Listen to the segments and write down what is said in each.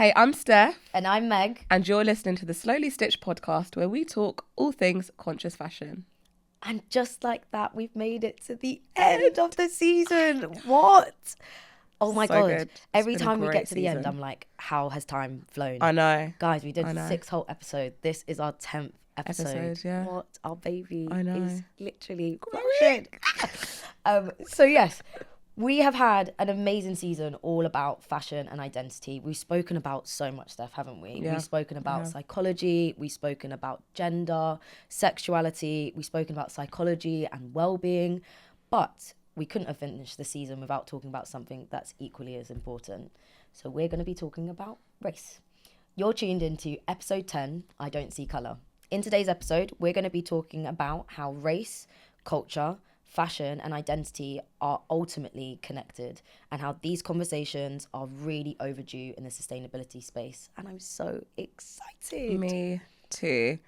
Hey, I'm Steph. And I'm Meg. And you're listening to the Slowly Stitched podcast where we talk all things conscious fashion. And just like that, we've made it to the end of the season. What? Oh my God. Good. Every time we get to the end, I'm like, how has time flown? I know. Guys, we did 6 whole episodes. This is our 10th episode. Yeah. What? Our baby is literally growing. So yes, we have had an amazing season all about fashion and identity. We've spoken about so much stuff, haven't we? Yeah. We've spoken about psychology. We've spoken about gender, sexuality. We've spoken about psychology and well-being. But we couldn't have finished the season without talking about something that's equally as important. So we're going to be talking about race. You're tuned into episode 10, I Don't See Colour. In today's episode, we're going to be talking about how race, culture, fashion and identity are ultimately connected and how these conversations are really overdue in the sustainability space. And I'm so excited. Me too.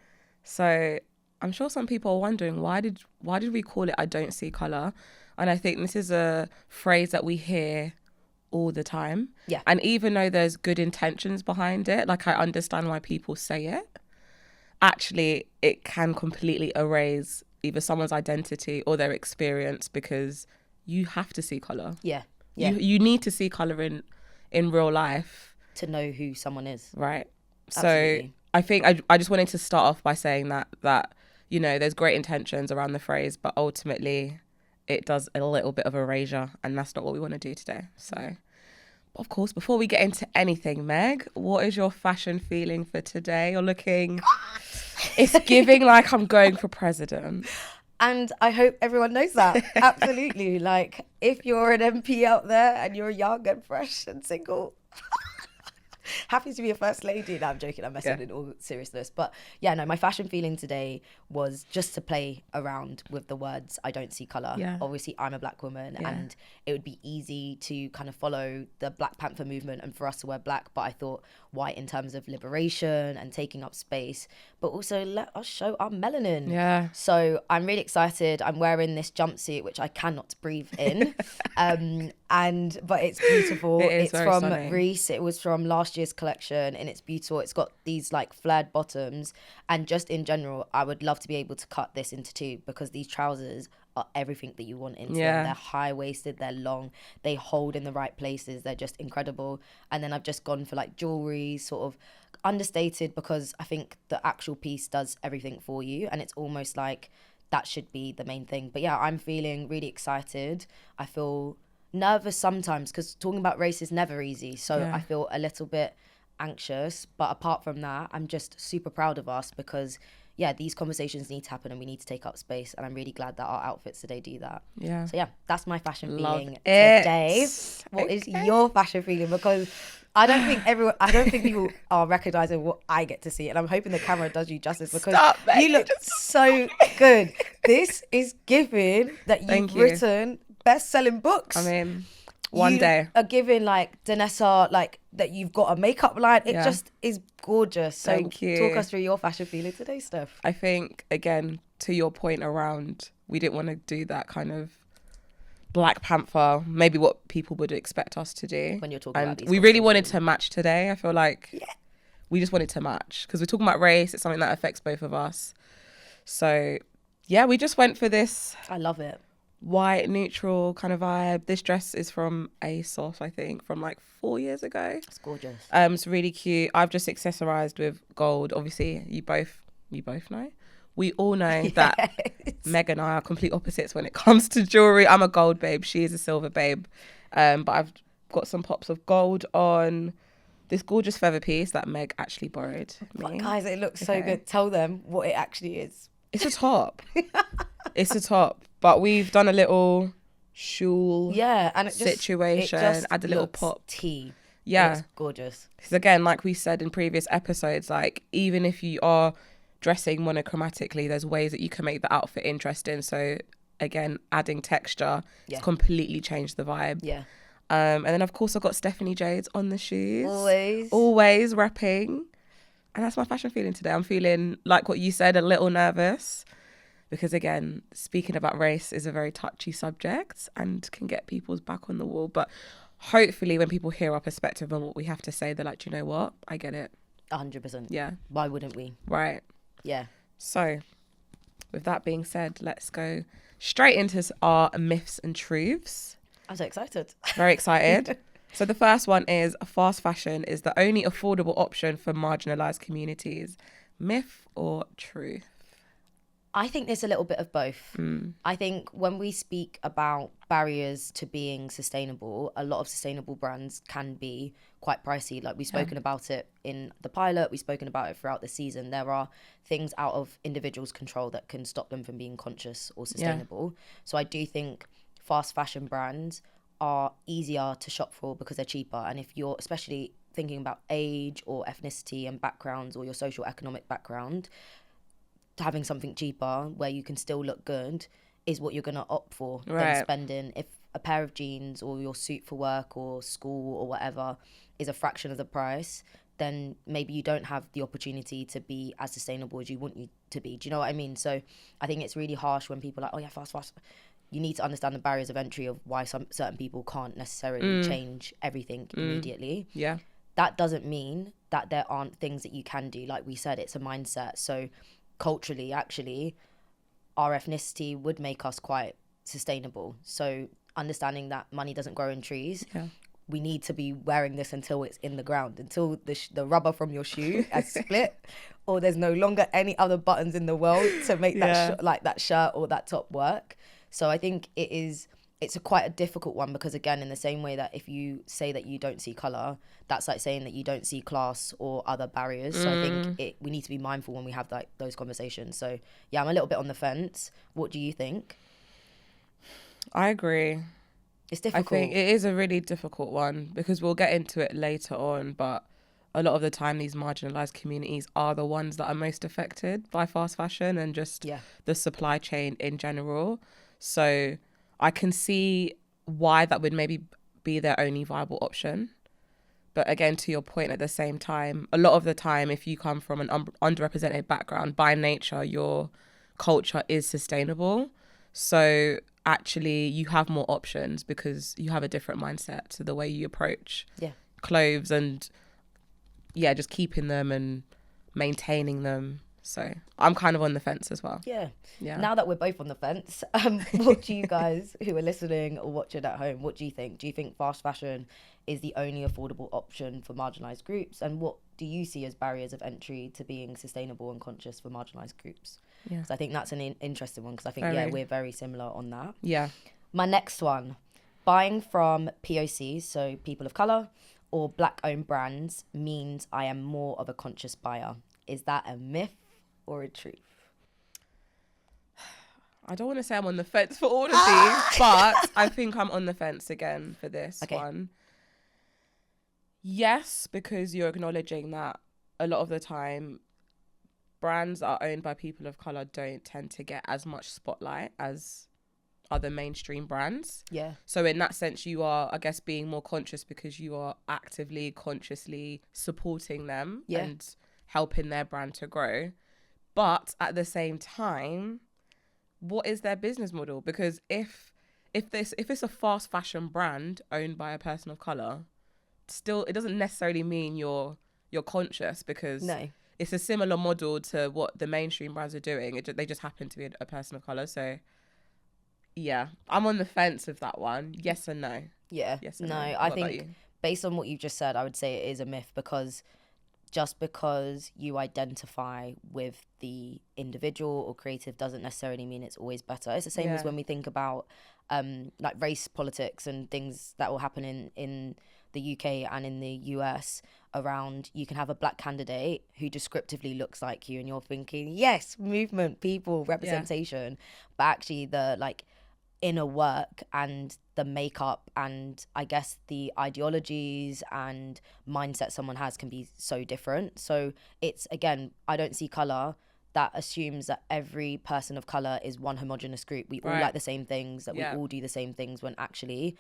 So I'm sure some people are wondering, why did we call it I Don't See Colour? And I think this is a phrase that we hear all the time. Yeah. And even though there's good intentions behind it, like I understand why people say it, actually it can completely erase either someone's identity or their experience, because you have to see colour. Yeah. You need to see colour in real life to know who someone is. Right. Absolutely. So I think I just wanted to start off by saying that you know, there's great intentions around the phrase, but ultimately it does a little bit of erasure, and that's not what we want to do today. So of course, before we get into anything, Meg, what is your fashion feeling for today? You're looking... It's giving like I'm going for president. And I hope everyone knows that. Absolutely. Like, if you're an MP out there and you're young and fresh and single, happy to be a first lady. No, I'm joking. I'm messing in all seriousness. But yeah, no, my fashion feeling today was just to play around with the words, I don't see colour. Yeah. Obviously, I'm a black woman and it would be easy to kind of follow the Black Panther movement and for us to wear black. But I thought white in terms of liberation and taking up space, but also let us show our melanin. Yeah. So I'm really excited. I'm wearing this jumpsuit, which I cannot breathe in. But it's beautiful. It's from stunning. Reese. It was from last year's collection and it's beautiful. It's got these like flared bottoms, and just in general, I would love to be able to cut this into 2 because these trousers are everything that you want into them. They're high-waisted, they're long, they hold in the right places, they're just incredible. And then I've just gone for like jewelry, sort of understated, because I think the actual piece does everything for you, and it's almost like that should be the main thing. But yeah, I'm feeling really excited. I feel nervous sometimes because talking about race is never easy, so I feel a little bit anxious, but apart from that, I'm just super proud of us because these conversations need to happen and we need to take up space, and I'm really glad that our outfits today do that. So yeah, that's my fashion feeling today. What is your fashion feeling? Because I don't think people are recognizing what I get to see, and I'm hoping the camera does you justice because you look so good. This is giving that you've written best-selling books. I mean, one day are giving like Danessa, like that you've got a makeup line. It just is gorgeous. So thank you. Talk us through your fashion feeling today, Steph. I think, again, to your point around, we didn't want to do that kind of Black Panther, maybe what people would expect us to do. When you're talking about these we really wanted to match today. I feel like we just wanted to match because we're talking about race. It's something that affects both of us. So yeah, we just went for this. I love it. White, neutral kind of vibe. This dress is from ASOS, I think, from like 4 years ago. It's gorgeous. It's really cute. I've just accessorized with gold. Obviously, you both know. We all know that Meg and I are complete opposites when it comes to jewelry. I'm a gold babe. She is a silver babe. But I've got some pops of gold on this gorgeous feather piece that Meg actually borrowed me. Guys, it looks so good. Tell them what it actually is. It's a top. It's a top. But we've done a little shawl and it situation, add a little pop. Tea. Yeah. It's gorgeous. Because again, like we said in previous episodes, like even if you are dressing monochromatically, there's ways that you can make the outfit interesting. So again, adding texture has completely changed the vibe. Yeah. And then of course I've got Stephanie Jades on the shoes. Always repping. And that's my fashion feeling today. I'm feeling, like what you said, a little nervous because again, speaking about race is a very touchy subject and can get people's back on the wall. But hopefully when people hear our perspective on what we have to say, they're like, do you know what? I get it. 100%. Yeah. Why wouldn't we? Right. Yeah. So with that being said, let's go straight into our myths and truths. I'm so excited. Very excited. So the first one is fast fashion is the only affordable option for marginalized communities. Myth or truth? I think there's a little bit of both. I think when we speak about barriers to being sustainable, a lot of sustainable brands can be quite pricey. Like we've spoken about it in the pilot, we've spoken about it throughout the season. There are things out of individuals' control that can stop them from being conscious or sustainable. So I do think fast fashion brands are easier to shop for because they're cheaper. And if you're especially thinking about age or ethnicity and backgrounds or your social economic background, having something cheaper where you can still look good is what you're going to opt for than spending. If a pair of jeans or your suit for work or school or whatever is a fraction of the price, then maybe you don't have the opportunity to be as sustainable as you want you to be. Do you know what I mean? So I think it's really harsh when people are like, oh yeah, fast. You need to understand the barriers of entry of why certain people can't necessarily change everything immediately. Yeah. That doesn't mean that there aren't things that you can do. Like we said, it's a mindset. So culturally, actually, our ethnicity would make us quite sustainable. So understanding that money doesn't grow in trees, we need to be wearing this until it's in the ground, until the rubber from your shoe has split, or there's no longer any other buttons in the world to make that that shirt or that top work. So I think it's quite a difficult one because, again, in the same way that if you say that you don't see colour, that's like saying that you don't see class or other barriers. So I think we need to be mindful when we have those conversations. So, yeah, I'm a little bit on the fence. What do you think? I agree. It's difficult. I think it is a really difficult one because we'll get into it later on, but a lot of the time these marginalised communities are the ones that are most affected by fast fashion and just the supply chain in general. So I can see why that would maybe be their only viable option. But again, to your point, at the same time, a lot of the time, if you come from an underrepresented background, by nature, your culture is sustainable. So actually, you have more options because you have a different mindset to the way you approach clothes and, just keeping them and maintaining them. So I'm kind of on the fence as well. Yeah. Now that we're both on the fence, what do you guys who are listening or watching at home, what do you think? Do you think fast fashion is the only affordable option for marginalised groups? And what do you see as barriers of entry to being sustainable and conscious for marginalised groups? Yeah. So I think that's an interesting one because I think, we're very similar on that. Yeah. My next one, buying from POCs, so people of colour, or black-owned brands means I am more of a conscious buyer. Is that a myth or a truth? I don't want to say I'm on the fence for all of these, but I think I'm on the fence again for this one. Yes, because you're acknowledging that a lot of the time brands that are owned by people of colour don't tend to get as much spotlight as other mainstream brands. Yeah. So in that sense, you are, I guess, being more conscious because you are actively, consciously supporting them and helping their brand to grow. But at the same time, what is their business model? Because if it's a fast fashion brand owned by a person of colour, still it doesn't necessarily mean you're conscious because it's a similar model to what the mainstream brands are doing. They just happen to be a person of colour. So yeah, I'm on the fence with that one. Yes and no. Yeah. Yes and no. I think based on what you just said, I would say it is a myth because just because you identify with the individual or creative doesn't necessarily mean it's always better. It's the same as when we think about like race politics and things that will happen in the UK and in the US around, you can have a black candidate who descriptively looks like you and you're thinking, yes, movement, people, representation. But actually the inner work and the makeup and I guess the ideologies and mindset someone has can be so different. So it's, again, I don't see colour that assumes that every person of colour is one homogenous group. We all like the same things, that we all do the same things, when actually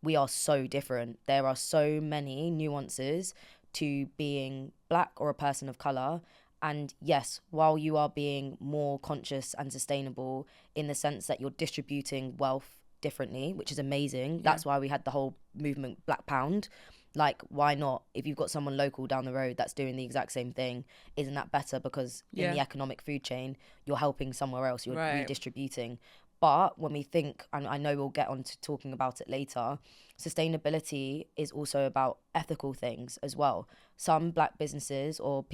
we are so different. There are so many nuances to being black or a person of colour, And yes, while you are being more conscious and sustainable in the sense that you're distributing wealth differently, which is amazing. That's why we had the whole movement Black Pound. Like, why not? If you've got someone local down the road that's doing the exact same thing, isn't that better? Because in the economic food chain, you're helping somewhere else, you're redistributing. But when we think, and I know we'll get on to talking about it later, sustainability is also about ethical things as well. Some Black businesses or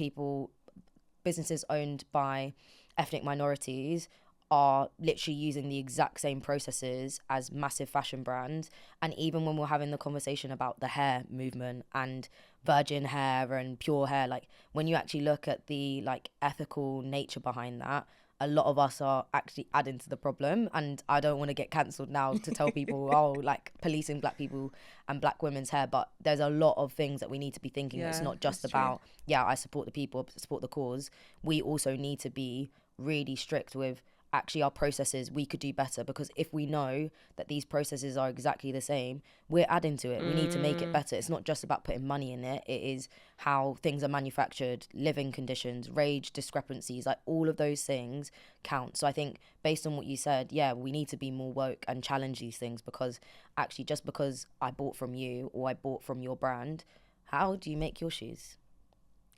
businesses owned by ethnic minorities are literally using the exact same processes as massive fashion brands. And even when we're having the conversation about the hair movement and virgin hair and pure hair, like when you actually look at the like ethical nature behind that, a lot of us are actually adding to the problem. And I don't want to get cancelled now to tell people, oh, like policing Black people and Black women's hair, but there's a lot of things that we need to be thinking. It's not just about, I support the people, support the cause. We also need to be really strict with actually our processes. We could do better, because if we know that these processes are exactly the same, we're adding to it. We need to make it better. It's not just about putting money in it. It is how things are manufactured, living conditions, wage discrepancies, like all of those things count. So I think based on what you said, we need to be more woke and challenge these things, because actually just because I bought from you or I bought from your brand, how do you make your shoes?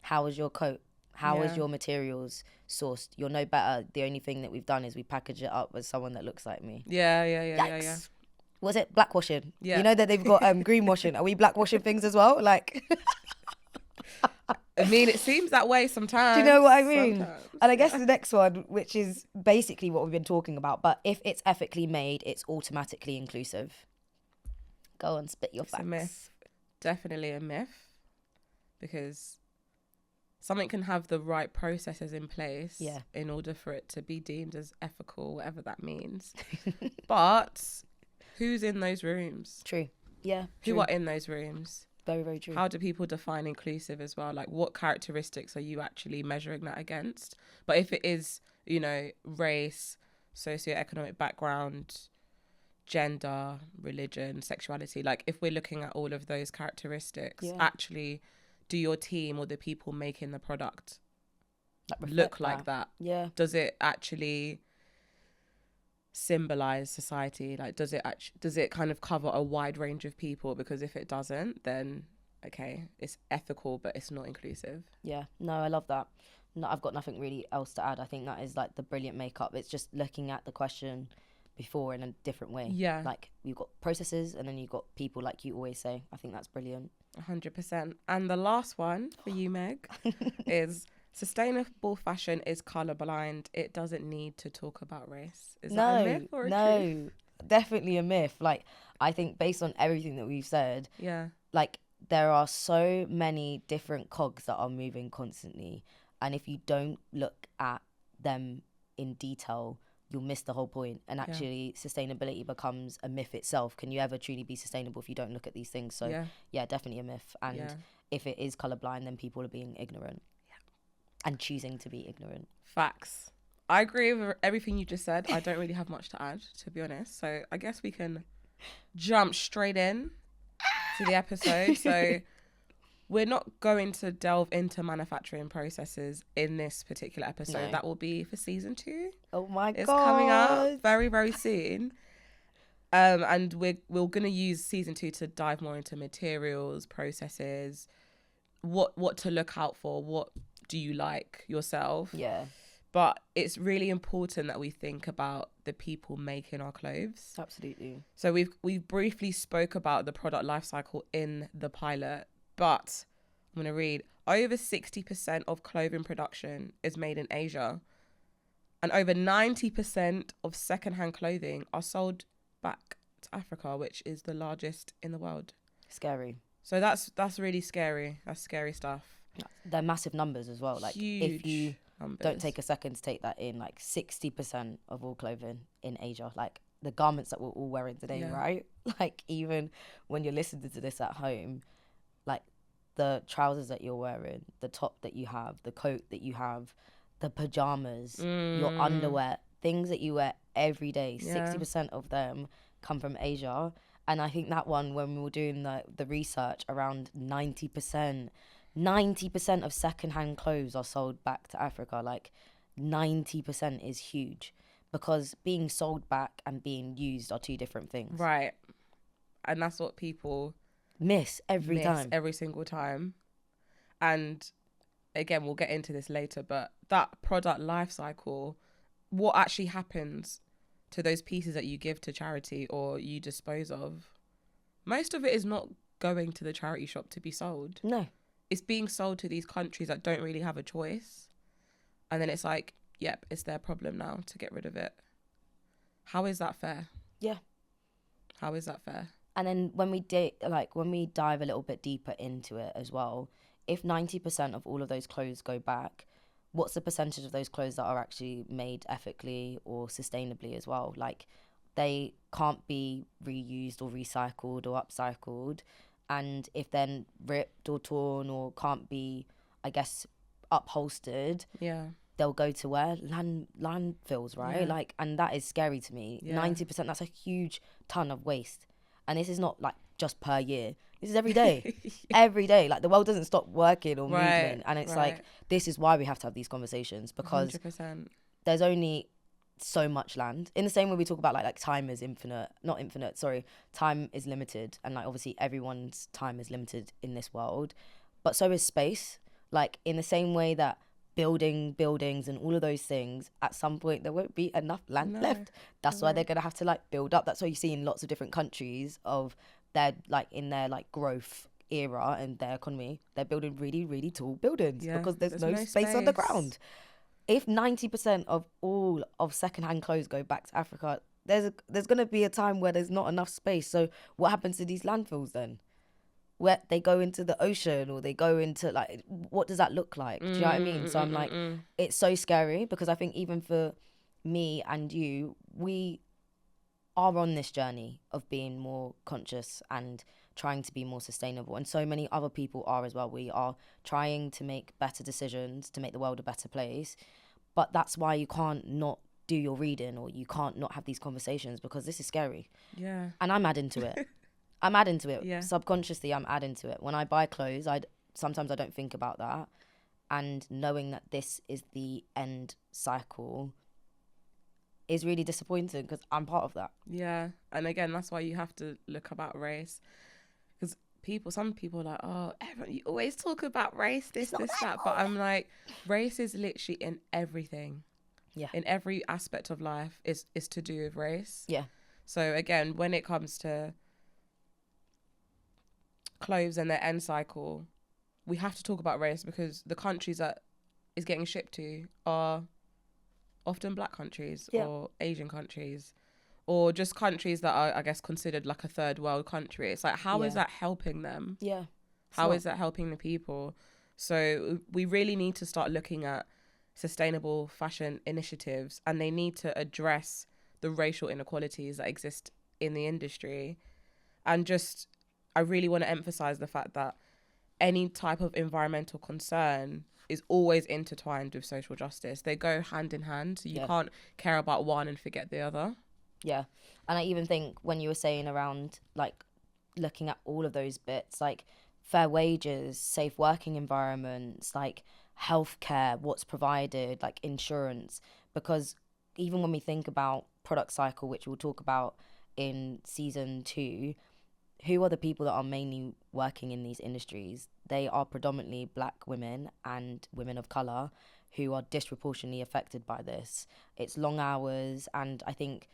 How is your coat? How is your materials sourced? You're no better. The only thing that we've done is we package it up as someone that looks like me. Yeah. Was it blackwashing? Yeah. You know that they've got greenwashing. Are we blackwashing things as well? Like, I mean, it seems that way sometimes. Do you know what I mean? Sometimes. And I guess the next one, which is basically what we've been talking about, but if it's ethically made, it's automatically inclusive. Go on, spit your facts. It's a myth. Definitely a myth, because something can have the right processes in place in order for it to be deemed as ethical, whatever that means. But who's in those rooms? True. Yeah. Who are in those rooms? Very, very true. How do people define inclusive as well? Like, what characteristics are you actually measuring that against? But if it is, race, socioeconomic background, gender, religion, sexuality, like if we're looking at all of those characteristics, actually, do your team or the people making the product look like that? Yeah. Does it actually symbolize society? Like, does it kind of cover a wide range of people? Because if it doesn't, then okay, it's ethical, but it's not inclusive. Yeah. No, I love that. No, I've got nothing really else to add. I think that is like the brilliant makeup. It's just looking at the question before in a different way. Yeah. Like, you've got processes and then you've got people, like you always say. I think that's brilliant. 100%. And the last one for you, Meg, is sustainable fashion is colorblind. It doesn't need to talk about race. Is that a myth or a truth? Definitely a myth. Like, I think based on everything that we've said, like, there are so many different cogs that are moving constantly, and if you don't look at them in detail, you'll miss the whole point. And actually sustainability becomes a myth itself. Can you ever truly be sustainable if you don't look at these things? So definitely a myth. And if it is colorblind, then people are being ignorant and choosing to be ignorant. Facts. I agree with everything you just said. I don't really have much to add, to be honest. So I guess we can jump straight in to the episode. So we're not going to delve into manufacturing processes in this particular episode. No. That will be for season 2. Oh my God. It's coming up very, very soon. And we're going to use season 2 to dive more into materials, processes, what to look out for, what do you like yourself. Yeah. But it's really important that we think about the people making our clothes. Absolutely. So we've briefly spoke about the product life cycle in the pilot, but I'm going to read, over 60% of clothing production is made in Asia, and over 90% of secondhand clothing are sold back to Africa, which is the largest in the world. Scary. So that's really scary. That's scary stuff. They're massive numbers as well. Like, huge if you numbers. Don't take a second to take that in, like 60% of all clothing in Asia, like the garments that we're all wearing today, right? Like, even when you're listening to this at home, like the trousers that you're wearing, the top that you have, the coat that you have, the pajamas, your underwear, things that you wear every day, 60% of them come from Asia. And I think that one, when we were doing the research, around 90% 90% of secondhand clothes are sold back to Africa. Like 90% is huge, because being sold back and being used are two different things. Right. And that's what people miss every time. Every single time. And again, we'll get into this later, but that product life cycle, what actually happens to those pieces that you give to charity or you dispose of, most of it is not going to the charity shop to be sold. No. It's being sold to these countries that don't really have a choice. And then it's like, yep, it's their problem now to get rid of it. How is that fair? Yeah. How is that fair? And then when we dive a little bit deeper into it as well, if 90% of all of those clothes go back, what's the percentage of those clothes that are actually made ethically or sustainably as well? Like, they can't be reused or recycled or upcycled. And if then ripped or torn or can't be, I guess, upholstered, they'll go to where? Landfills, right? Like, and that is scary to me. 90%, that's a huge ton of waste. And this is not like just per year. This is every day. Every day. Like, the world doesn't stop working or moving. And it's like, this is why we have to have these conversations, because 100%. There's only so much land. In the same way we talk about like time is time is limited. And like, obviously everyone's time is limited in this world. But so is space. Like, in the same way that building buildings and all of those things, at some point there won't be enough land left. That's why they're gonna have to like build up. That's why you see in lots of different countries of their like in their like growth era and their economy, they're building really, really tall buildings because there's no space on the ground. If 90% of all of secondhand clothes go back to Africa, there's gonna be a time where there's not enough space. So what happens to these landfills then? Where they go into the ocean, or they go into like, what does that look like? Do you know what I mean? So I'm like, it's so scary, because I think even for me and you, we are on this journey of being more conscious and trying to be more sustainable. And so many other people are as well. We are trying to make better decisions to make the world a better place. But that's why you can't not do your reading, or you can't not have these conversations, because this is scary. Yeah. And I'm adding to it. I'm adding to it. Yeah. Subconsciously, I'm adding to it. When I buy clothes, sometimes I don't think about that. And knowing that this is the end cycle is really disappointing, because I'm part of that. Yeah. And again, that's why you have to look about race. Because some people are like, oh, you always talk about race, this, that. But I'm like, race is literally in everything. Yeah. In every aspect of life is to do with race. Yeah. So again, when it comes to clothes and their end cycle, we have to talk about race, because the countries that is getting shipped to are often black countries or Asian countries, or just countries that are, I guess, considered like a third world country. It's like, how is that helping them? Yeah. How is that helping the people? So we really need to start looking at sustainable fashion initiatives, and they need to address the racial inequalities that exist in the industry. And just, I really want to emphasize the fact that any type of environmental concern is always intertwined with social justice. They go hand in hand. So you can't care about one and forget the other. Yeah. And I even think when you were saying around like looking at all of those bits, like fair wages, safe working environments, like healthcare, what's provided, like insurance, because even when we think about product cycle, which we'll talk about in season 2, who are the people that are mainly working in these industries? They are predominantly black women and women of colour who are disproportionately affected by this. It's long hours, and I think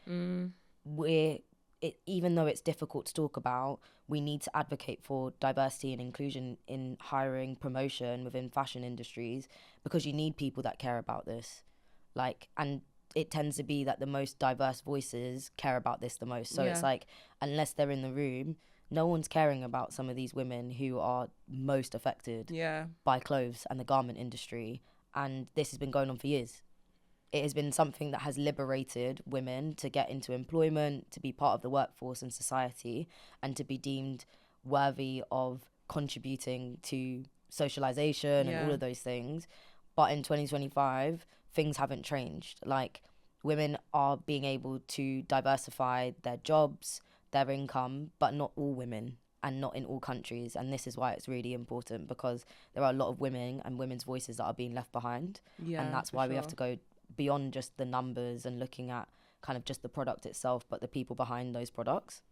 even though it's difficult to talk about, we need to advocate for diversity and inclusion in hiring, promotion within fashion industries, because you need people that care about this. Like, and it tends to be that the most diverse voices care about this the most. So it's like, unless they're in the room, no one's caring about some of these women who are most affected by clothes and the garment industry. And this has been going on for years. It has been something that has liberated women to get into employment, to be part of the workforce and society, and to be deemed worthy of contributing to socialization and all of those things. But in 2025, things haven't changed. Like, women are being able to diversify their jobs, their income, but not all women. and not in all countries. And this is why it's really important, because there are a lot of women and women's voices that are being left behind. And that's why we have to go beyond just the numbers and looking at kind of just the product itself, but the people behind those products.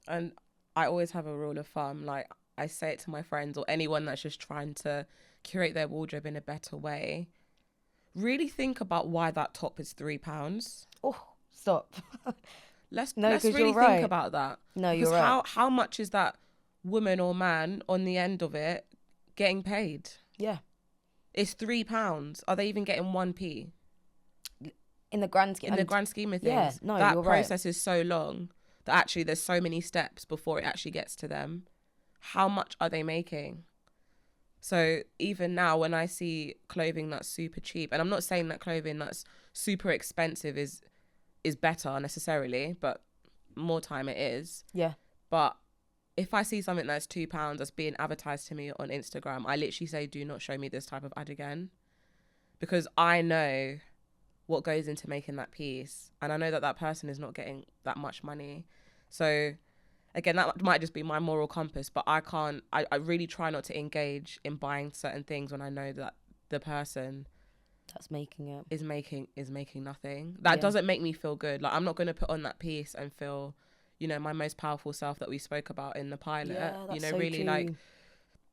And I always have a rule of thumb, like I say it to my friends or anyone that's just trying to curate their wardrobe in a better way. Really think about why that top is £3. Oh, stop. Let's really think about that. No, you're right. How much is that woman or man on the end of it getting paid? Yeah. It's £3. Are they even getting 1p? In the grand scheme. In the grand scheme of things. Yeah, no, that you're process is so long that actually there's so many steps before it actually gets to them. How much are they making? So even now when I see clothing that's super cheap, and I'm not saying that clothing that's super expensive is better necessarily, but more time it is. Yeah. But if I see something that's £2 that's being advertised to me on Instagram, I literally say, do not show me this type of ad again. Because I know what goes into making that piece. And I know that person is not getting that much money. So again, that might just be my moral compass, but I really try not to engage in buying certain things when I know that the person that's making it is making nothing. That doesn't make me feel good. Like, I'm not going to put on that piece and feel, you know, my most powerful self that we spoke about in the pilot. Yeah, that's you know, so really true. Like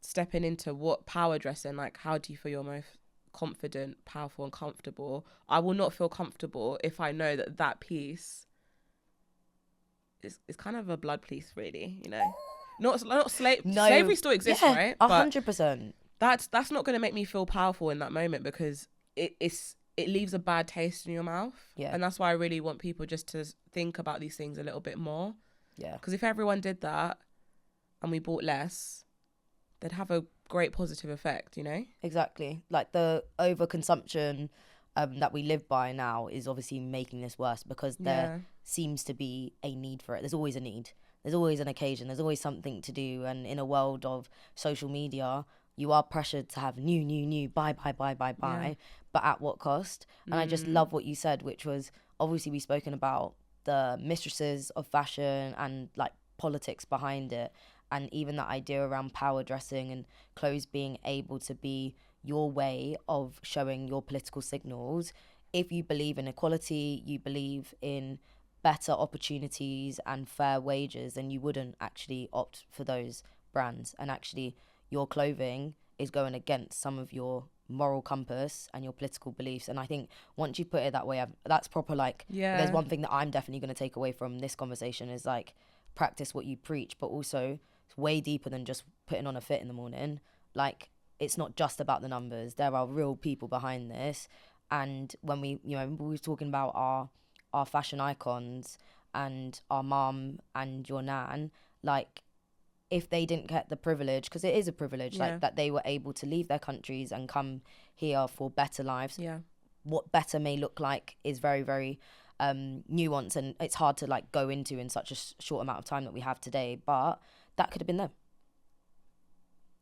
stepping into what power dressing, like how do you feel your most confident, powerful and comfortable? I will not feel comfortable if I know that piece is kind of a blood piece, really, you know. Not slavery still exists, right? 100%. That's not going to make me feel powerful in that moment, because it leaves a bad taste in your mouth. Yeah. And that's why I really want people just to think about these things a little bit more. Yeah. Because if everyone did that and we bought less, they'd have a great positive effect, you know? Exactly. Like the overconsumption that we live by now is obviously making this worse, because there seems to be a need for it. There's always a need. There's always an occasion. There's always something to do. And in a world of social media, you are pressured to have new, buy. Yeah. But at what cost? And I just love what you said, which was, obviously we've spoken about the mistresses of fashion and like politics behind it. And even that idea around power dressing and clothes being able to be your way of showing your political signals. If you believe in equality, you believe in better opportunities and fair wages, then you wouldn't actually opt for those brands. And actually, your clothing is going against some of your moral compass and your political beliefs. And I think once you put it that way, that's proper, like, there's one thing that I'm definitely going to take away from this conversation is, like, practice what you preach, but also it's way deeper than just putting on a fit in the morning. Like, it's not just about the numbers. There are real people behind this. And when we were talking about our fashion icons and our mum and your nan, like, if they didn't get the privilege, because it is a privilege, like, that they were able to leave their countries and come here for better lives. Yeah. What better may look like is very, very nuanced, and it's hard to, like, go into in such a short amount of time that we have today. But that could have been them.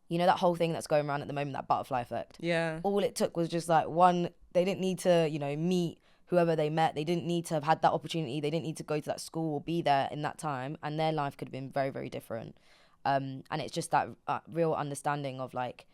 You know, that whole thing that's going around at the moment, that butterfly effect. Yeah. All it took was just, like, one, they didn't need to, you know, meet whoever they met. They didn't need to have had that opportunity. They didn't need to go to that school or be there in that time. And their life could have been very, very different. And it's just that real understanding of, like,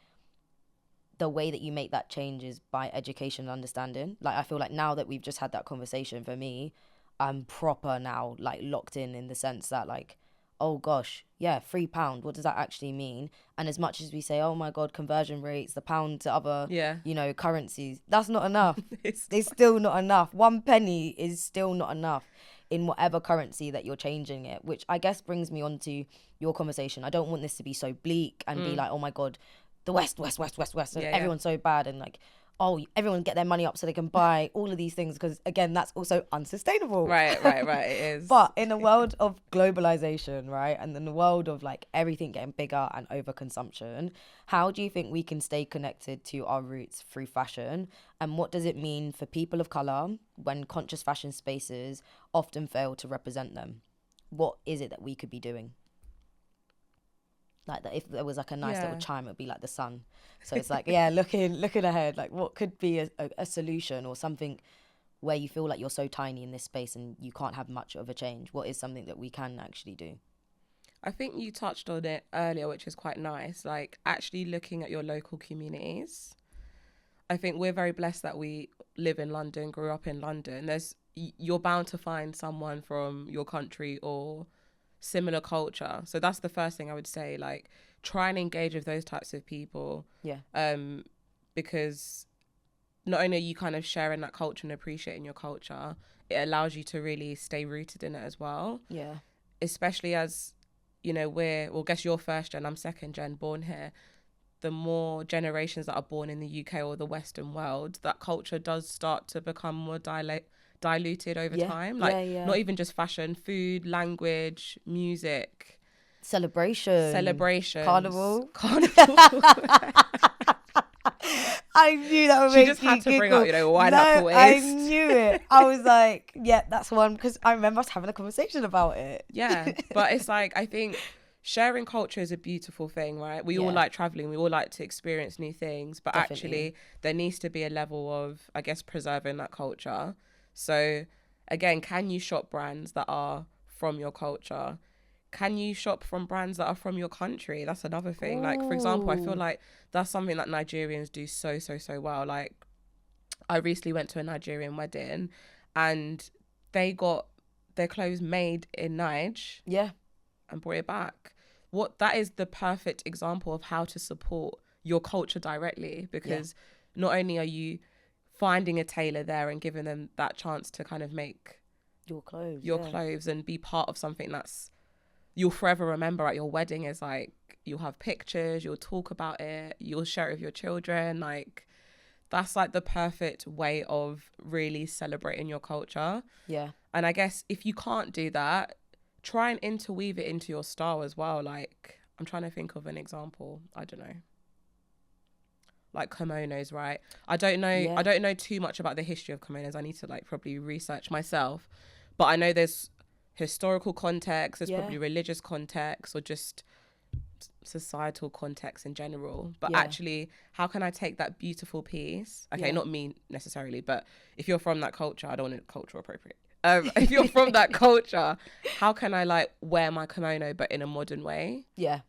the way that you make that change is by education and understanding. Like, I feel like now that we've just had that conversation, for me, I'm proper now, like, locked in the sense that, like, oh gosh, yeah, £3, what does that actually mean? And as much as we say, oh my God, conversion rates, the pound to other, you know, currencies, that's not enough. It's still not enough. 1 penny is still not enough in whatever currency that you're changing it, which I guess brings me on to your conversation. I don't want this to be so bleak and be like, oh my God, the West, and everyone's so bad, and, like, oh, everyone get their money up so they can buy all of these things, because, again, that's also unsustainable. Right, it is. But in a world of globalization, right, and in the world of, like, everything getting bigger and overconsumption, how do you think we can stay connected to our roots through fashion? And what does it mean for people of colour when conscious fashion spaces often fail to represent them? What is it that we could be doing? Like, that if there was, like, a nice little chime, it would be like the sun. So it's like, looking ahead, like, what could be a solution or something where you feel like you're so tiny in this space and you can't have much of a change? What is something that we can actually do? I think you touched on it earlier, which is quite nice. Like actually looking at your local communities. I think we're very blessed that we live in London, grew up in London. You're bound to find someone from your country or similar culture. So that's the first thing I would say. Like try and engage with those types of people. Yeah. Because not only are you kind of sharing that culture and appreciating your culture, it allows you to really stay rooted in it as well. Yeah. Especially as, guess you're first gen, I'm second gen, born here. The more generations that are born in the UK or the Western world, that culture does start to become more diluted over time. Like not even just fashion, food, language, music. Celebrations. Carnival. I knew that would she make just you had to giggle. bring up, wine up the waist. I knew it. I was like, yeah, that's one, because I remember us having a conversation about it. Yeah, but it's like, I think sharing culture is a beautiful thing, right? We all like traveling, we all like to experience new things, but actually there needs to be a level of, I guess, preserving that culture. So again, can you shop brands that are from your culture? Can you shop from brands that are from your country? That's another thing. Ooh. Like, for example, I feel like that's something that Nigerians do so well. Like, I recently went to a Nigerian wedding and they got their clothes made in Niger. Yeah. And brought it back. That is the perfect example of how to support your culture directly, because not only are you finding a tailor there and giving them that chance to kind of make your clothes and be part of something that's you'll forever remember at your wedding. Is like you'll have pictures, you'll talk about it, you'll share it with your children. Like that's like the perfect way of really celebrating your culture. Yeah. And I guess if you can't do that, try and interweave it into your style as well. Like I'm trying to think of an example. I don't know. Like kimonos, right? I don't know too much about the history of kimonos. I need to like probably research myself. But I know there's historical context, there's probably religious context or just societal context in general. But actually, how can I take that beautiful piece? Okay, not me necessarily, but if you're from that culture, I don't want to culture appropriate. If you're from that culture, how can I like wear my kimono but in a modern way? Yeah.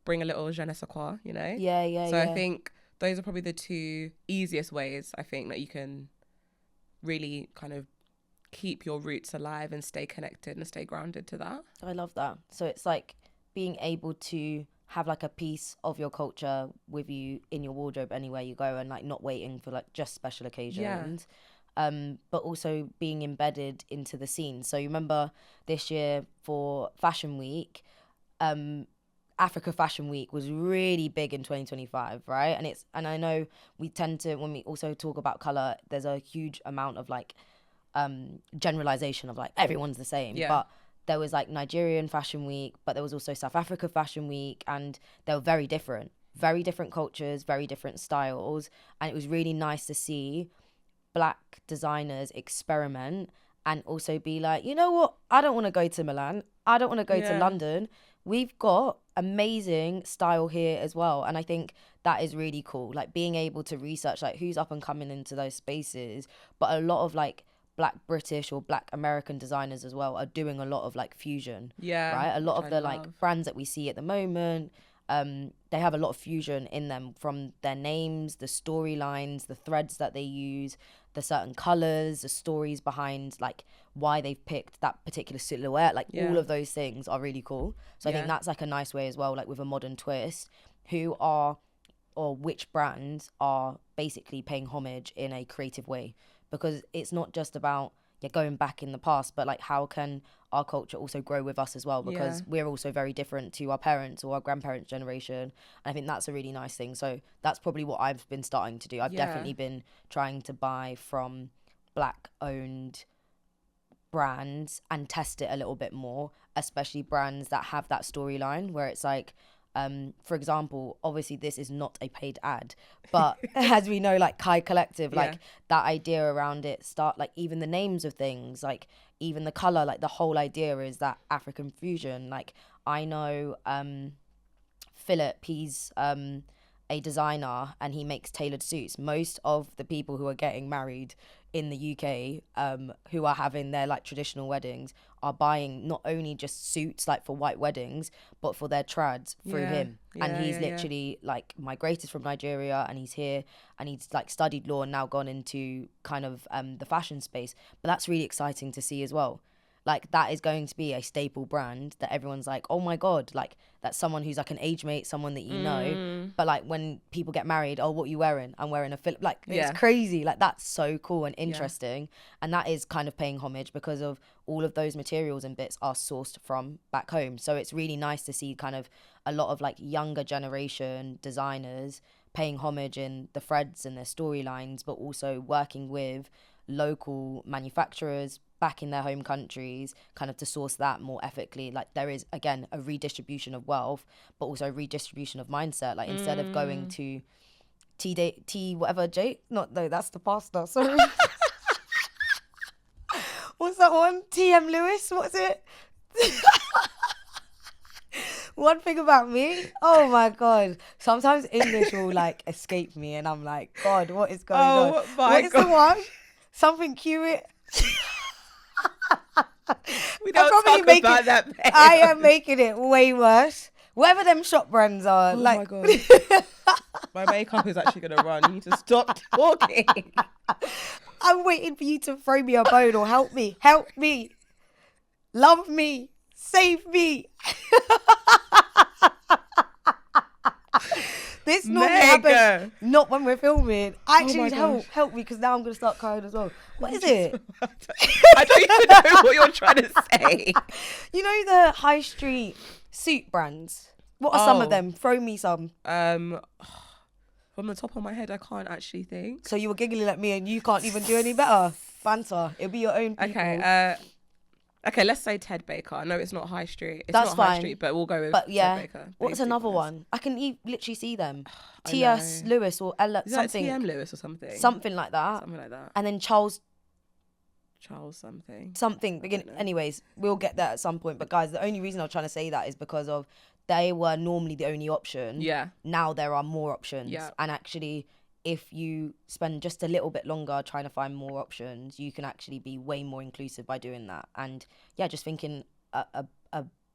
Bring a little je ne sais quoi, you know? Yeah. So I think those are probably the two easiest ways I think that you can really kind of keep your roots alive and stay connected and stay grounded to that. I love that. So it's like being able to have like a piece of your culture with you in your wardrobe anywhere you go, and like not waiting for like just special occasions. But also being embedded into the scene. So you remember this year for Fashion Week, Africa Fashion Week was really big in 2025, right? And I know we tend to, when we also talk about color, there's a huge amount of like generalization of like everyone's the same. But there was like Nigerian Fashion Week, but there was also South Africa Fashion Week, and they were very different cultures, very different styles. And it was really nice to see Black designers experiment and also be like, you know what, I don't want to go to Milan, I don't want to go to London, we've got amazing style here as well. And I think that is really cool, like being able to research like who's up and coming into those spaces. But a lot of like Black British or Black American designers as well are doing a lot of like fusion, right? A lot of the like brands that we see at the moment, they have a lot of fusion in them, from their names, the storylines, the threads that they use, the certain colors, the stories behind like why they've picked that particular silhouette. Like all of those things are really cool. So I think that's like a nice way as well, like with a modern twist, who are or which brands are basically paying homage in a creative way, because it's not just about going back in the past, but like how can our culture also grow with us as well, because we're also very different to our parents or our grandparents' generation. And I think that's a really nice thing. So that's probably what I've been starting to do. I've definitely been trying to buy from Black owned brands and test it a little bit more, especially brands that have that storyline where it's like, for example, obviously this is not a paid ad, but as we know, like Kai Collective, like that idea around it, start like even the names of things, like even the color, like the whole idea is that African fusion. Like I know Philip, he's a designer and he makes tailored suits. Most of the people who are getting married in the UK who are having their like traditional weddings are buying not only just suits like for white weddings, but for their trads through him. And he's literally like migrated from Nigeria, and he's here, and he's like studied law and now gone into kind of the fashion space. But that's really exciting to see as well. Like that is going to be a staple brand that everyone's like, oh my God, like that's someone who's like an age mate, someone that you know. But like when people get married, oh, what are you wearing? I'm wearing a Philip. Like it's crazy. Like that's so cool and interesting. And that is kind of paying homage because of all of those materials and bits are sourced from back home. So it's really nice to see kind of a lot of like younger generation designers paying homage in the threads and their storylines, but also working with local manufacturers back in their home countries kind of to source that more ethically. Like there is again a redistribution of wealth, but also a redistribution of mindset. Like instead of going to T whatever J, not no, that's the pasta, sorry. What's that one? TM Lewis, what's it? One thing about me, oh my God, sometimes English will like escape me and I'm like, God, what is going on? What is the one? Something cute. We don't talk about that. I am making it way worse. Whatever them shop brands are. Oh like, my God. My makeup is actually going to run. You need to stop talking. I'm waiting for you to throw me a bone or help me. Help me. Love me. Save me. This normally happens not when we're filming. Actually, help me, because now I'm going to start crying as well. What is it? I don't even know what you're trying to say. You know the high street suit brands? What are some of them? Throw me some. From the top of my head, I can't actually think. So you were giggling at me and you can't even do any better? Fanta. It'll be your own people. Okay, let's say Ted Baker. I know it's not high street. It's That's not fine. high street, but we'll go with Ted Baker. What's another one? I can literally see them. T.S. Lewis or Ella, Is something. T.M. Lewis or something? Something like that. Something like that. And then Charles something. Something. Anyways, we'll get there at some point. But guys, the only reason I was trying to say that is because of they were normally the only option. Yeah. Now there are more options. Yeah. And actually, if you spend just a little bit longer trying to find more options, you can actually be way more inclusive by doing that. And yeah, just thinking a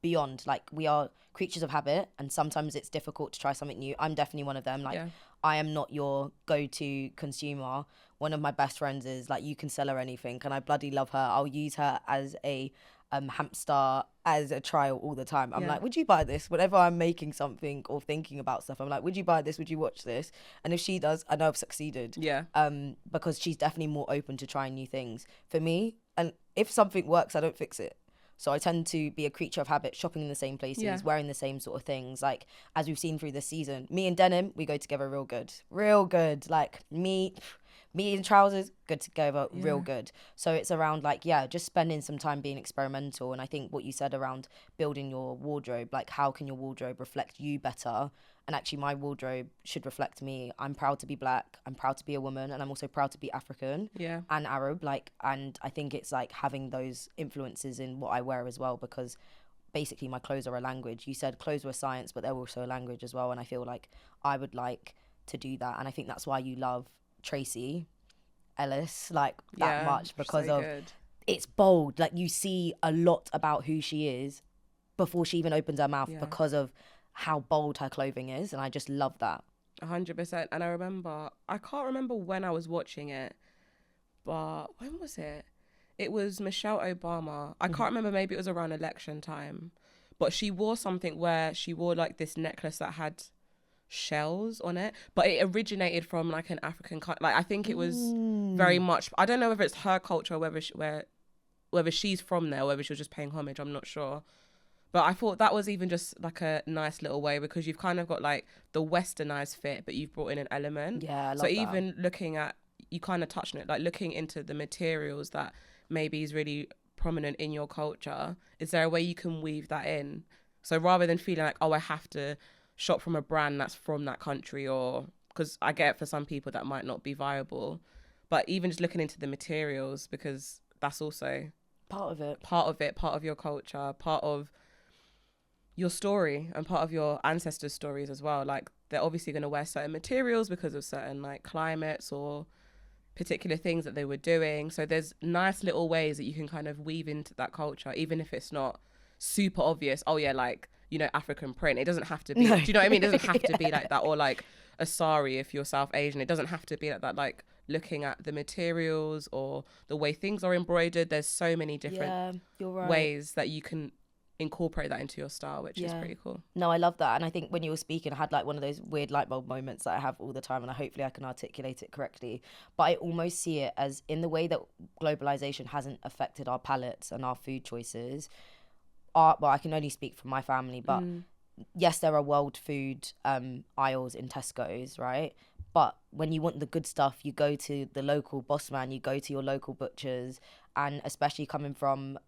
beyond, like, we are creatures of habit, and sometimes it's difficult to try something new. I'm definitely one of them. Like, I am not your go-to consumer. One of my best friends is like, you can sell her anything, and I bloody love her. I'll use her as a hamster as a trial all the time. I'm like, would you buy this? Whenever I'm making something or thinking about stuff, I'm like, would you buy this? Would you watch this? And if she does, I know I've succeeded. Yeah. Because she's definitely more open to trying new things. For me, and if something works, I don't fix it. So I tend to be a creature of habit, shopping in the same places, wearing the same sort of things. Like, as we've seen through this season, me and denim, we go together real good. Real good. Like, me in trousers, good together, real good. So it's around, like, just spending some time being experimental. And I think what you said around building your wardrobe, like, how can your wardrobe reflect you better? And actually, my wardrobe should reflect me. I'm proud to be Black. I'm proud to be a woman. And I'm also proud to be African and Arab. Like, and I think it's like having those influences in what I wear as well, because basically my clothes are a language. You said clothes were science, but they're also a language as well. And I feel like I would like to do that. And I think that's why you love Tracy Ellis like that much, because so it's bold. Like, you see a lot about who she is before she even opens her mouth because of how bold her clothing is, and I just love that. 100%. And I can't remember when I was watching it, but when was it? It was Michelle Obama. I can't remember, maybe it was around election time, but she wore something where she wore like this necklace that had shells on it, but it originated from like an African like, I think it was very much, I don't know whether it's her culture or whether she's from there or whether she was just paying homage, I'm not sure. But I thought that was even just like a nice little way, because you've kind of got like the westernized fit, but you've brought in an element. I love so that. Even looking at, you kind of touched on it, like looking into the materials that maybe is really prominent in your culture, is there a way you can weave that in? So rather than feeling like, oh, I have to shop from a brand that's from that country, or because I get it, for some people that might not be viable, but even just looking into the materials, because that's also part of your culture, part of your story, and part of your ancestors' stories as well. Like, they're obviously going to wear certain materials because of certain like climates or particular things that they were doing. So there's nice little ways that you can kind of weave into that culture, even if it's not super obvious. Oh yeah, like, you know, African print. It doesn't have to be. No. Do you know what I mean? It doesn't have to be like that. Or like a sari if you're South Asian. It doesn't have to be like that. Like looking at the materials or the way things are embroidered. There's so many different ways that you can incorporate that into your style, which is pretty cool. No, I love that. And I think when you were speaking, I had like one of those weird light bulb moments that I have all the time, and hopefully I can articulate it correctly. But I almost see it as in the way that globalization hasn't affected our palates and our food choices. Well, I can only speak for my family, but yes, there are world food aisles in Tesco's, right? But when you want the good stuff, you go to the local boss man, you go to your local butchers, and especially coming from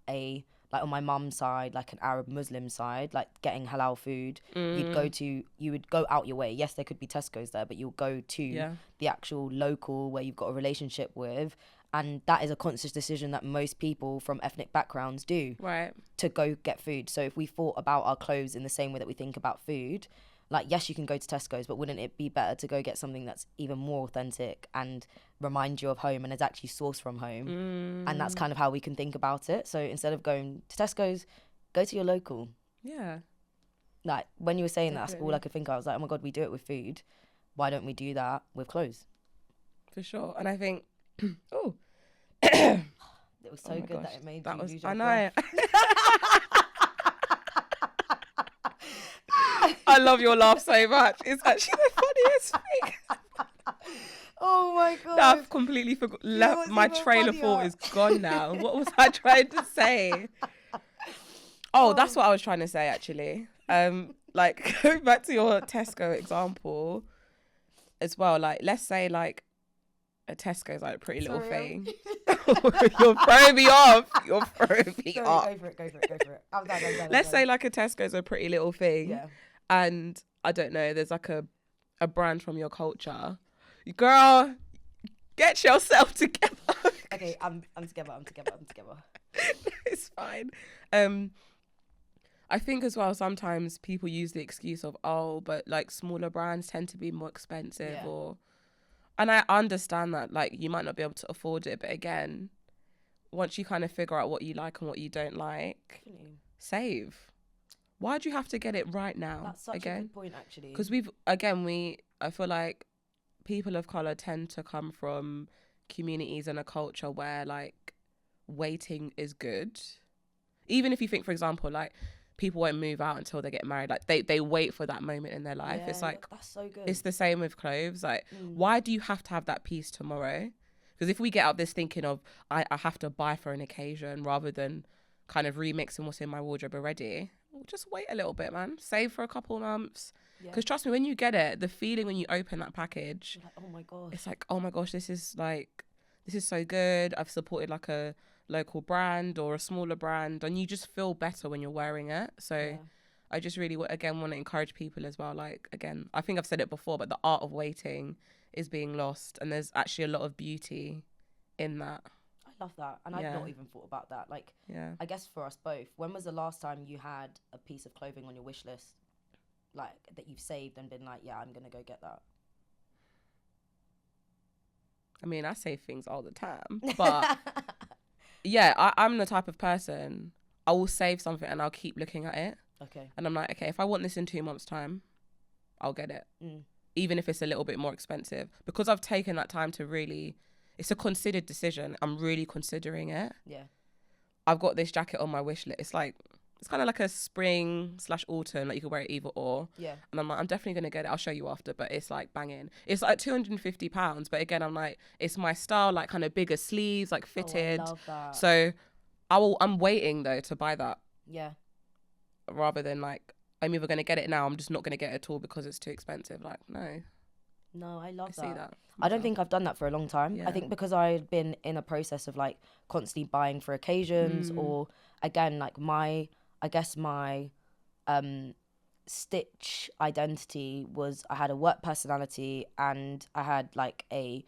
like on my mum's side, like an Arab Muslim side, like getting halal food, you would go out your way. Yes, there could be Tesco's there, but you'll go to the actual local where you've got a relationship with. And that is a conscious decision that most people from ethnic backgrounds do, right? To go get food. So if we thought about our clothes in the same way that we think about food, like, yes, you can go to Tesco's, but wouldn't it be better to go get something that's even more authentic and remind you of home and is actually sourced from home? And that's kind of how we can think about it. So instead of going to Tesco's, go to your local. Yeah. Like, when you were saying that, that's all I could think of. I was like, oh my God, we do it with food. Why don't we do that with clothes? For sure. And I think, oh. It was so good that it made you lose your breath. I love your laugh so much. It's actually the funniest thing. Oh my God. No, I've completely forgot. My train of thought is gone now. What was I trying to say? Oh, that's what I was trying to say, actually. Like, going back to your Tesco example as well, like, let's say, like, a Tesco's like a pretty little thing. You're throwing me off. You're throwing me off. Go for it. I'm done. Let's say like a Tesco's a pretty little thing. Yeah. And I don't know, there's like a brand from your culture. Girl, get yourself together. Okay, I'm together. It's fine. I think as well, sometimes people use the excuse of, oh, but like smaller brands tend to be more expensive and I understand that, like, you might not be able to afford it, but again, once you kind of figure out what you like and what you don't like, save. Why do you have to get it right now? That's such a good point, actually. Because I feel like people of colour tend to come from communities and a culture where, like, waiting is good. Even if you think, for example, like, people won't move out until they get married. Like, they wait for that moment in their life. It's like, that's so good. It's the same with clothes. Like, why do you have to have that piece tomorrow? Because if we get out this thinking of, I have to buy for an occasion rather than kind of remixing what's in my wardrobe already, well, just wait a little bit, man. Save for a couple of months. Because trust me, when you get it, the feeling when you open that package, you're like, oh my gosh. It's like, oh my gosh, this is so good. I've supported like a local brand or a smaller brand, and you just feel better when you're wearing it. So I just really again want to encourage people as well, like, again, I think I've said it before, but the art of waiting is being lost, and there's actually a lot of beauty in that. I love that. And I've not even thought about that. Like, I guess for us both, when was the last time you had a piece of clothing on your wish list, like, that you've saved and been like, yeah, I'm gonna go get that? I mean, I save things all the time, but yeah, I'm the type of person, I will save something and I'll keep looking at it. Okay. And I'm like, okay, if I want this in 2 months' time, I'll get it. Even if it's a little bit more expensive. Because I've taken that time to really, it's a considered decision. I'm really considering it. Yeah. I've got this jacket on my wish list. It's like, it's kind of like a spring/autumn, like you could wear it either or. Yeah. And I'm like, I'm definitely going to get it. I'll show you after, but it's like banging. It's like £250. But again, I'm like, it's my style, like kind of bigger sleeves, like fitted. Oh, I love that. So I'm waiting though to buy that. Yeah. Rather than like, I'm either going to get it now, I'm just not going to get it at all because it's too expensive. Like, no. No, I love that. See that. I don't think I've done that for a long time. Yeah. I think because I've been in a process of like constantly buying for occasions or again, like my Stitch identity was I had a work personality and I had like a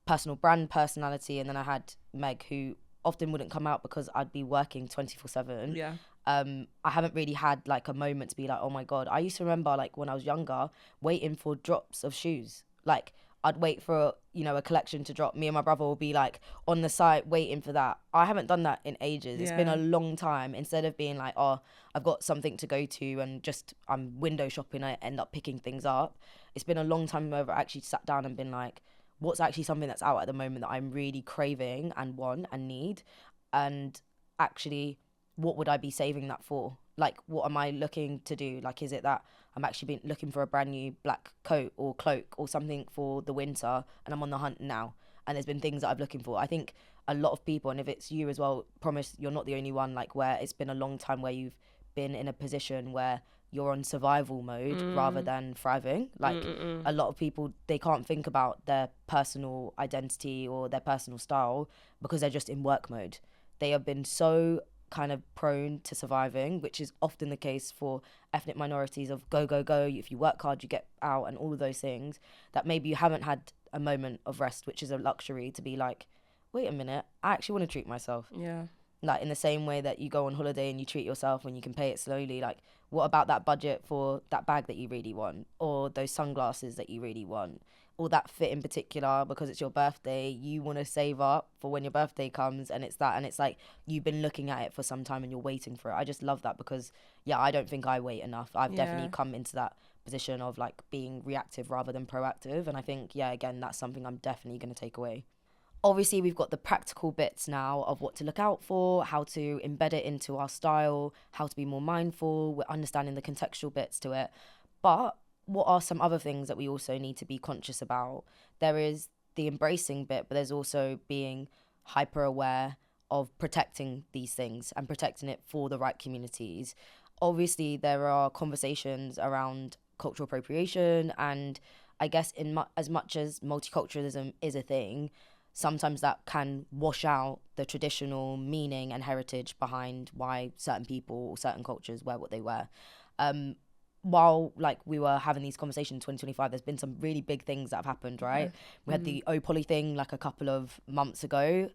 personal brand personality, and then I had Meg, who often wouldn't come out because I'd be working 24/7. Yeah. I haven't really had like a moment to be like, oh my God. I used to remember like when I was younger waiting for drops of shoes. Like I'd wait for, you know, a collection to drop. Me and my brother will be like on the site waiting for that. I haven't done that in ages. It's been a long time. Instead of being like, oh, I've got something to go to and just I'm window shopping, I end up picking things up. It's been a long time over I actually sat down and been like, what's actually something that's out at the moment that I'm really craving and want and need? And actually, what would I be saving that for? Like, what am I looking to do? Like, is it that I'm actually been looking for a brand new black coat or cloak or something for the winter and I'm on the hunt now? And there's been things that I'm looking for. I think a lot of people, and if it's you as well, promise you're not the only one, like where it's been a long time where you've been in a position where you're on survival mode rather than thriving. Like a lot of people, they can't think about their personal identity or their personal style because they're just in work mode. They have been so kind of prone to surviving, which is often the case for ethnic minorities of go, go, go. If you work hard, you get out and all of those things, that maybe you haven't had a moment of rest, which is a luxury to be like, wait a minute, I actually want to treat myself. Yeah. Like in the same way that you go on holiday and you treat yourself when you can pay it slowly, like what about that budget for that bag that you really want, or those sunglasses that you really want, or that fit in particular because it's your birthday, you want to save up for when your birthday comes, and it's that, and it's like you've been looking at it for some time and you're waiting for it. I just love that because I don't think I wait enough. I've definitely come into that position of like being reactive rather than proactive, and I think again, that's something I'm definitely going to take away. Obviously, we've got the practical bits now of what to look out for, how to embed it into our style, how to be more mindful. We're understanding the contextual bits to it. But what are some other things that we also need to be conscious about? There is the embracing bit, but there's also being hyper aware of protecting these things and protecting it for the right communities. Obviously, there are conversations around cultural appropriation, and I guess as much as multiculturalism is a thing, sometimes that can wash out the traditional meaning and heritage behind why certain people or certain cultures wear what they wear. While like we were having these conversations in 2025, there's been some really big things that have happened, right? We had the Opoly thing like a couple of months ago,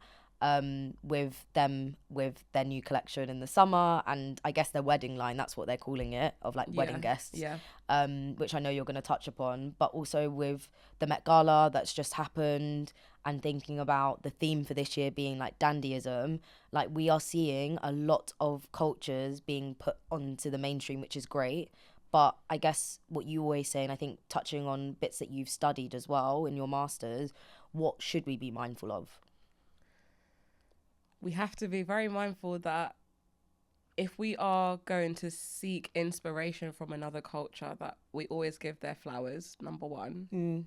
with their new collection in the summer, and I guess their wedding line, that's what they're calling it, of like wedding guests, which I know you're going to touch upon, but also with the Met Gala that's just happened, and thinking about the theme for this year being like dandyism. Like we are seeing a lot of cultures being put onto the mainstream, which is great. But I guess what you always say, and I think touching on bits that you've studied as well in your masters, what should we be mindful of? We have to be very mindful that if we are going to seek inspiration from another culture, that we always give their flowers, number one.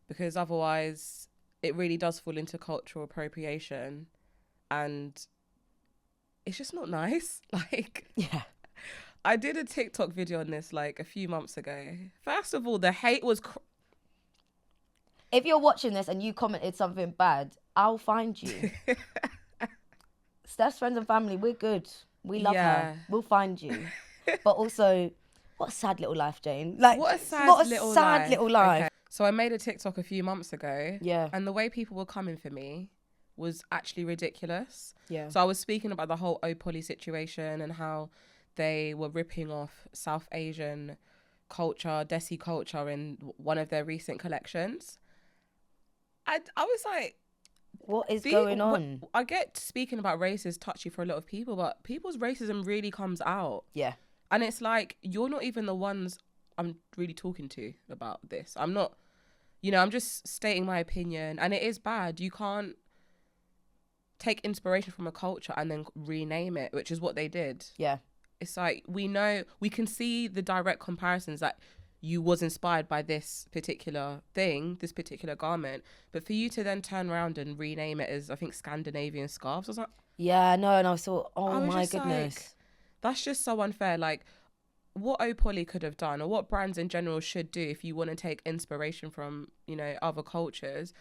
Because otherwise it really does fall into cultural appropriation, and it's just not nice. Like, I did a TikTok video on this like a few months ago. First of all, the hate was... If you're watching this and you commented something bad, I'll find you. Steph's friends and family, we're good. We love her. We'll find you. But also, what a sad little life, Jane. Like, what a sad little life. Okay. So I made a TikTok a few months ago. Yeah. And the way people were coming for me was actually ridiculous. Yeah. So I was speaking about the whole Opoly situation and how they were ripping off South Asian culture, Desi culture in one of their recent collections. I was like, what is going on? I get speaking about race is touchy for a lot of people, but people's racism really comes out. Yeah. And it's like, you're not even the ones I'm really talking to about this. I'm not, I'm just stating my opinion, and it is bad. You can't take inspiration from a culture and then rename it, which is what they did. Yeah. It's like, we can see the direct comparisons that you was inspired by this particular thing, this particular garment, but for you to then turn around and rename it as, I think, Scandinavian scarves or something. Yeah, no, and I thought, oh my goodness. Like, that's just so unfair. Like, what Opoly could have done, or what brands in general should do if you want to take inspiration from, other cultures,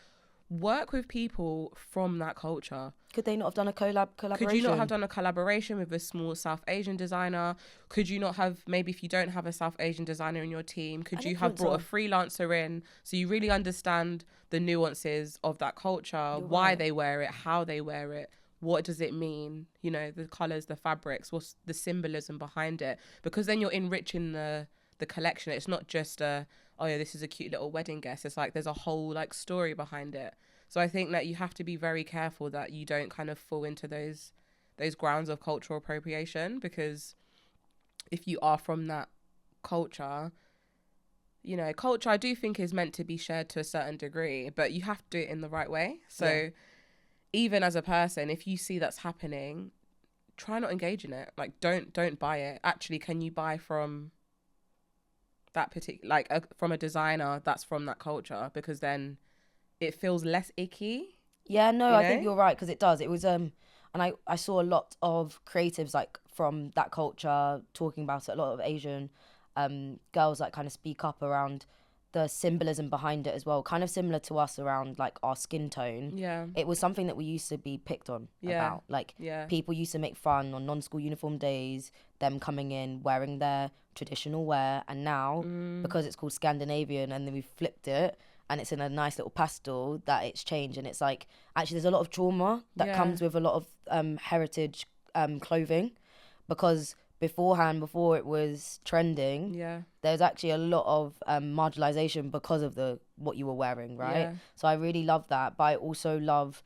work with people from that culture. Could they not have done a collaboration? Could you not have done a collaboration with a small South Asian designer? Could you not have, maybe if you don't have a South Asian designer in your team, could you have brought a freelancer in so you really understand the nuances of that culture, why they wear it, how they wear it, what does it mean, the colours, the fabrics, what's the symbolism behind it? Because then you're enriching the the collection. It's not just oh yeah, this is a cute little wedding guest. It's like there's a whole like story behind it. So I think that you have to be very careful that you don't kind of fall into those grounds of cultural appropriation, because if you are from that culture, you know, culture I do think is meant to be shared to a certain degree, but you have to do it in the right way. So even as a person, if you see that's happening, try not engage in it. Like don't buy it. Actually, can you buy from that particular, like from a designer that's from that culture, because then it feels less icky. Yeah, no, I think you're right, because it does. It was and I saw a lot of creatives like from that culture talking about it. A lot of Asian girls like kind of speak up around the symbolism behind it as well, kind of similar to us around like our skin tone. Yeah, it was something that we used to be picked on about. Like people used to make fun on non-school uniform days, them coming in wearing their traditional wear, and now because it's called Scandinavian and then we've flipped it and it's in a nice little pastel, that it's changed. And it's like, actually there's a lot of trauma that comes with a lot of heritage clothing, because before it was trending, there's actually a lot of marginalization because of what you were wearing, right? So I really love that, but I also love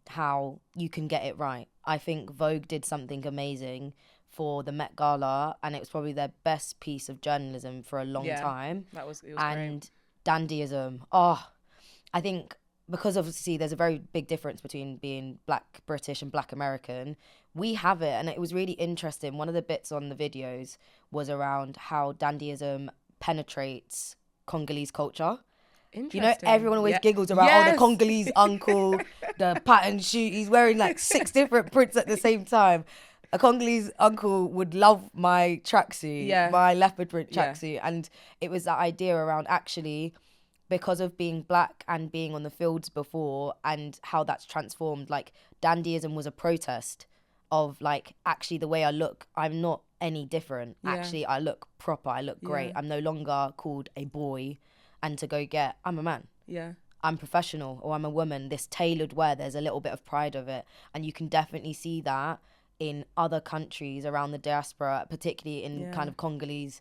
how you can get it right. I think Vogue did something amazing for the Met Gala, and it was probably their best piece of journalism for a long time. It was and great. Dandyism. I think because obviously there's a very big difference between being Black British and Black American. We have it, and it was really interesting. One of the bits on the videos was around how dandyism penetrates Congolese culture. You know, everyone always giggles about, the Congolese uncle, the pattern shoot. He's wearing like 6 different prints at the same time. A Congolese uncle would love my tracksuit, my leopard print tracksuit. And it was that idea around, actually, because of being Black and being on the fields before and how that's transformed, like dandyism was a protest of like, actually the way I look, I'm not any different. Actually, I look proper, I look great. I'm no longer called a boy and to go get, I'm a man. I'm professional, or I'm a woman. This tailored wear, there's a little bit of pride of it. And you can definitely see that in other countries around the diaspora, particularly in kind of Congolese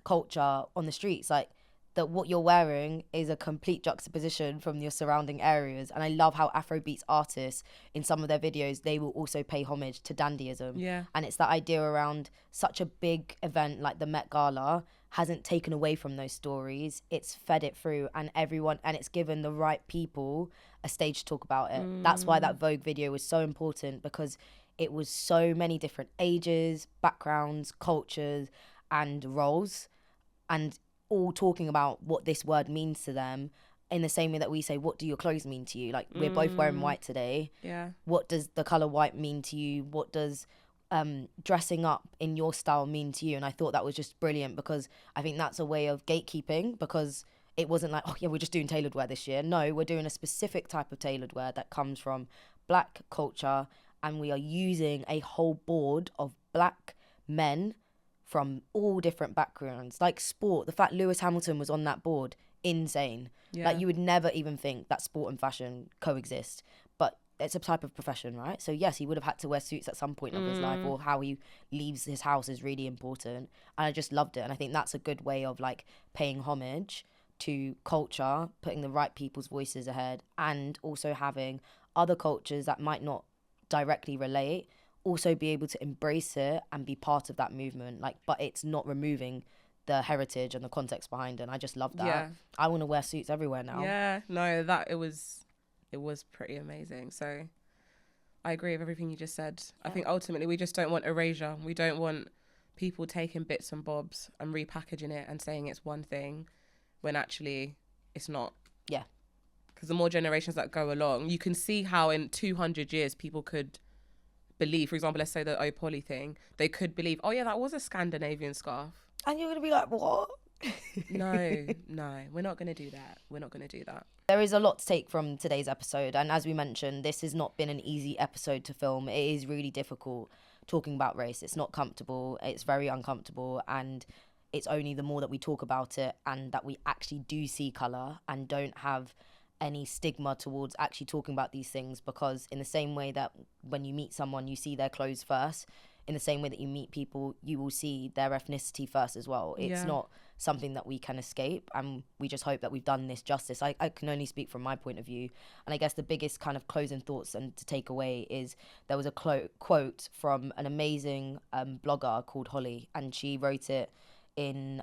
culture on the streets. Like, that what you're wearing is a complete juxtaposition from your surrounding areas. And I love how Afrobeats artists, in some of their videos, they will also pay homage to dandyism. And it's that idea around such a big event like the Met Gala hasn't taken away from those stories. It's fed it through, and it's given the right people a stage to talk about it. That's why that Vogue video was so important, because it was so many different ages, backgrounds, cultures, and roles, and all talking about what this word means to them, in the same way that we say, what do your clothes mean to you? Like, we're both wearing white today. What does the color white mean to you? What does dressing up in your style mean to you? And I thought that was just brilliant, because I think that's a way of gatekeeping, because it wasn't like, oh yeah, we're just doing tailored wear this year. No, we're doing a specific type of tailored wear that comes from Black culture, and we are using a whole board of Black men from all different backgrounds. Like sport, the fact Lewis Hamilton was on that board, insane. Like, you would never even think that sport and fashion coexist, but it's a type of profession, right? So yes, he would have had to wear suits at some point of his life, or how he leaves his house is really important. And I just loved it, and I think that's a good way of like paying homage to culture, putting the right people's voices ahead, and also having other cultures that might not directly relate also be able to embrace it and be part of that movement. Like, but it's not removing the heritage and the context behind it. And I just love that. I want to wear suits everywhere now. It was pretty amazing. So I agree with everything you just said. I think ultimately we just don't want erasure. We don't want people taking bits and bobs and repackaging it and saying it's one thing when actually it's not. Because the more generations that go along, you can see how in 200 years people could believe, for example, let's say the Opoly thing, they could believe, oh yeah, that was a Scandinavian scarf. And you're going to be like, what? No, we're not going to do that. There is a lot to take from today's episode. And as we mentioned, this has not been an easy episode to film. It is really difficult talking about race. It's not comfortable. It's very uncomfortable. And it's only the more that we talk about it and that we actually do see colour and don't have any stigma towards actually talking about these things, because in the same way that when you meet someone you see their clothes first, in the same way that you meet people, you will see their ethnicity first as well. It's not something that we can escape, and we just hope that we've done this justice. I can only speak from my point of view, and I guess the biggest kind of closing thoughts and to take away is there was a quote from an amazing blogger called Holly, and she wrote it in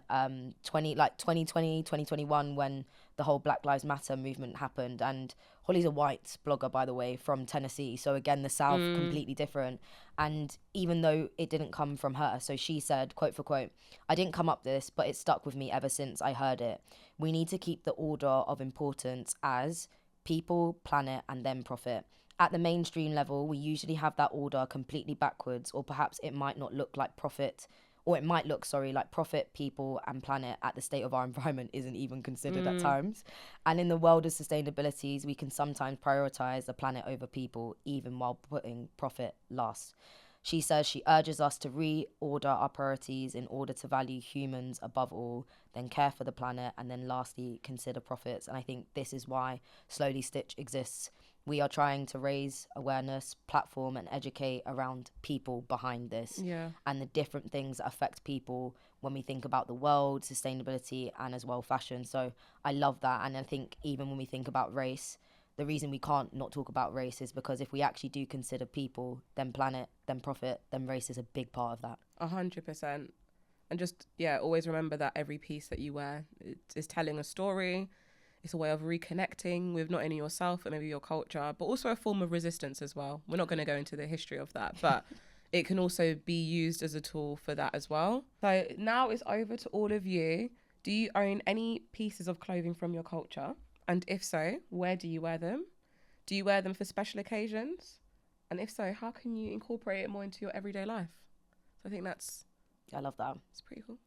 2021 when the whole Black Lives Matter movement happened. And Holly's a white blogger, by the way, from Tennessee, so again the South, completely different. And even though it didn't come from her, so she said, quote for quote, "I didn't come up this, but it stuck with me ever since I heard it. We need to keep the order of importance as people, planet, and then profit. At the mainstream level, we usually have that order completely backwards, or perhaps it might not look like profit, or it might look, like profit, people, and planet at the state of our environment isn't even considered at times. And in the world of sustainabilities, we can sometimes prioritize the planet over people, even while putting profit last." She says she urges us to reorder our priorities in order to value humans above all, then care for the planet, and then lastly, consider profits. And I think this is why Slowly Stitch exists. We are trying to raise awareness, platform, and educate around people behind this and the different things that affect people when we think about the world, sustainability, and as well fashion. So I love that. And I think even when we think about race, the reason we can't not talk about race is because if we actually do consider people, then planet, then profit, then race is a big part of that. 100%. And just, always remember that every piece that you wear is telling a story. It's a way of reconnecting with not only yourself, but maybe your culture, but also a form of resistance as well. We're not going to go into the history of that, but it can also be used as a tool for that as well. So now it's over to all of you. Do you own any pieces of clothing from your culture? And if so, where do you wear them? Do you wear them for special occasions? And if so, how can you incorporate it more into your everyday life? So I think I love that. It's pretty cool.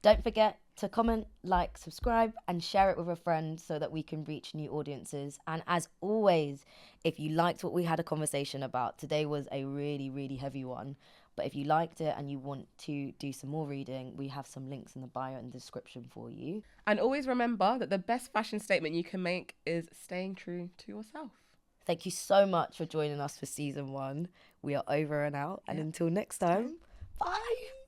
Don't forget to comment, like, subscribe, and share it with a friend so that we can reach new audiences. And as always, if you liked what we had a conversation about, today was a really, really heavy one. But if you liked it and you want to do some more reading, we have some links in the bio and description for you. And always remember that the best fashion statement you can make is staying true to yourself. Thank you so much for joining us for season 1. We are over and out. And until next time, bye.